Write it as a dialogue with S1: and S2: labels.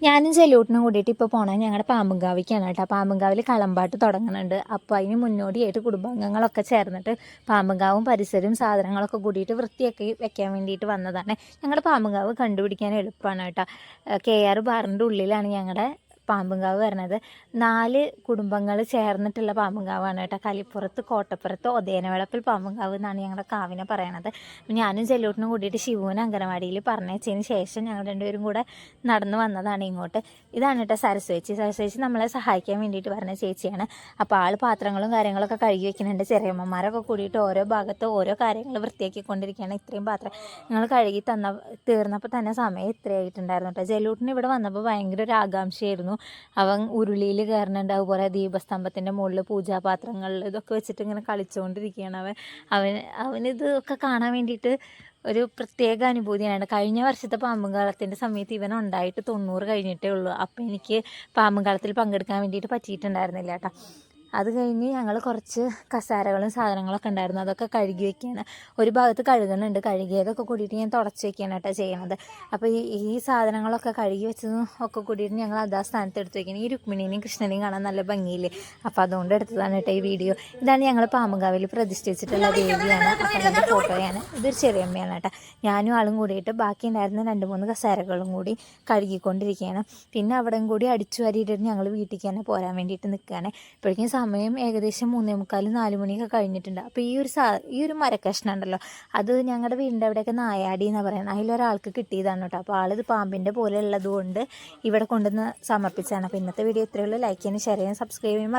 S1: ഞാനും ചെല്ലൂട്ടിനും കൂടിയിട്ട് ഇപ്പോൾ പോണത് ഞങ്ങളുടെ പാമ്പുംകാവിക്കാണ് കേട്ടോ. പാമ്പുംകാവിൽ കളമ്പാട്ട് തുടങ്ങുന്നുണ്ട്. അപ്പോൾ അതിന് മുന്നോടിയായിട്ട് കുടുംബാംഗങ്ങളൊക്കെ ചേർന്നിട്ട് പാമ്പുംകാവും പരിസരവും സാധനങ്ങളൊക്കെ കൂടിയിട്ട് വൃത്തിയാക്കി വെക്കാൻ വേണ്ടിയിട്ട് വന്നതാണ്. ഞങ്ങളുടെ പാമ്പുംകാവ് കണ്ടുപിടിക്കാൻ എളുപ്പമാണ് കേട്ടോ. KR ബാറിൻ്റെ ഉള്ളിലാണ് ഞങ്ങളുടെ പാമ്പുംകാവ് വരുന്നത്. 4 കുടുംബങ്ങൾ ചേർന്നിട്ടുള്ള പാമ്പുംകാവാണ് കേട്ടോ. കലിപ്പുറത്ത്, കോട്ടപ്പുറത്ത്, ഒതേനവിളപ്പിൽ പാമ്പുംകാവ് എന്നാണ് ഞങ്ങളുടെ കാവിനെ പറയണത്. ഞാനും ചെല്ലൂട്ടിനും കൂടിയിട്ട് ശിവുവിനെ അംഗനവാടിയിൽ പറഞ്ഞതിന് ശേഷം ഞങ്ങൾ രണ്ടുപേരും കൂടെ നടന്നു വന്നതാണ് ഇങ്ങോട്ട്. ഇതാണ് കേട്ടോ സരസ്വതി നമ്മളെ സഹായിക്കാൻ വേണ്ടിയിട്ട് പറഞ്ഞ ചേച്ചിയാണ്. അപ്പോൾ ആൾ പാത്രങ്ങളും കാര്യങ്ങളൊക്കെ കഴുകി വെക്കുന്നുണ്ട്. ചെറിയമ്മമാരൊക്കെ കൂടിയിട്ട് ഓരോ ഭാഗത്ത് ഓരോ കാര്യങ്ങൾ വൃത്തിയാക്കിക്കൊണ്ടിരിക്കുകയാണ്. ഇത്രയും പാത്രം ഞങ്ങൾ കഴുകി തീർന്നപ്പോൾ തന്നെ സമയം ഇത്രയായിട്ടുണ്ടായിരുന്നു കേട്ടോ. ചെല്ലൂട്ടിന് ഇവിടെ വന്നപ്പോൾ ഭയങ്കര ഒരു ആകാംക്ഷയായിരുന്നു. അവൻ ഉരുളിയിൽ കയറുന്നുണ്ട്. അതുപോലെ ദീപസ്തംഭത്തിൻ്റെ മുകളിൽ പൂജാപാത്രങ്ങളിൽ ഇതൊക്കെ വെച്ചിട്ട് ഇങ്ങനെ കളിച്ചുകൊണ്ടിരിക്കുകയാണ് അവനിതൊക്കെ കാണാൻ വേണ്ടിയിട്ട് ഒരു പ്രത്യേക അനുഭൂതിയാണ്. കഴിഞ്ഞ വർഷത്തെ പാമ്പുംകാലത്തിൻ്റെ സമയത്ത് ഇവൻ ഉണ്ടായിട്ട് 90 കഴിഞ്ഞിട്ടേ ഉള്ളൂ. അപ്പോൾ എനിക്ക് പാമ്പുംകാലത്തിൽ പങ്കെടുക്കാൻ വേണ്ടിയിട്ട് പറ്റിയിട്ടുണ്ടായിരുന്നില്ല കേട്ടോ. അത് കഴിഞ്ഞ് ഞങ്ങൾ കുറച്ച് കസാരകളും സാധനങ്ങളൊക്കെ ഉണ്ടായിരുന്നു. അതൊക്കെ കഴുകി വയ്ക്കുകയാണ്. ഒരു ഭാഗത്ത് കഴുകുന്നുണ്ട്. കഴുകിയതൊക്കെ കൂടിയിട്ട് ഞാൻ തുടച്ച് വയ്ക്കുകയാണ് കേട്ടോ ചെയ്യണത്. അപ്പോൾ ഈ സാധനങ്ങളൊക്കെ കഴുകി വെച്ചതും ഒക്കെ കൂടിയിട്ട് ഞങ്ങൾ അതാ സ്ഥാനത്ത് എടുത്ത് വയ്ക്കുന്നത്. ഈ രുക്മിണീനെയും കൃഷ്ണനെയും കാണാൻ നല്ല ഭംഗിയില്ലേ. അപ്പോൾ അതുകൊണ്ട് എടുത്തതാണ് കേട്ടോ ഈ വീഡിയോ. ഇതാണ് ഞങ്ങൾ പാമ്പുംകാവിൽ പ്രതിഷ്ഠിച്ചിട്ടുള്ള ദേവിയാണ്. അപ്പം അതിൻ്റെ ഫോട്ടോയാണ്. ഇതൊരു ചെറിയമ്മയാണ് കേട്ടോ. ഞാനും ആളും കൂടിയിട്ട് ബാക്കി ഉണ്ടായിരുന്ന 2-3 കസാരകളും കൂടി കഴുകിക്കൊണ്ടിരിക്കുകയാണ്. പിന്നെ അവിടെയും കൂടി അടിച്ചു വാരിയിട്ടിട്ട് ഞങ്ങൾ വീട്ടിലേക്ക് തന്നെ പോരാൻ വേണ്ടിയിട്ട് നിൽക്കുകയാണ്. ഇപ്പോഴേക്കും സമയം ഏകദേശം 3:45-4 മണിയൊക്കെ കഴിഞ്ഞിട്ടുണ്ട്. അപ്പോൾ ഈ ഒരു മരക്കഷ്ണം ഉണ്ടല്ലോ, അത് ഞങ്ങളുടെ വീടിൻ്റെ അവിടെയൊക്കെ നായാടി എന്നാണ് പറയുന്നത്. അതിലൊരാൾക്ക് കിട്ടിയതാണ് കേട്ടോ. അപ്പോൾ ആളിത് പാമ്പിൻ്റെ പോലെ ഉള്ളത് കൊണ്ട് ഇവിടെ കൊണ്ടുവന്ന് സമർപ്പിച്ചാണ്. അപ്പോൾ ഇന്നത്തെ വീഡിയോ ഇത്രയേ ഉള്ളൂ. ലൈക്ക് ചെയ്യാനും ഷെയർ ചെയ്യാനും സബ്സ്ക്രൈബ് ചെയ്യാനും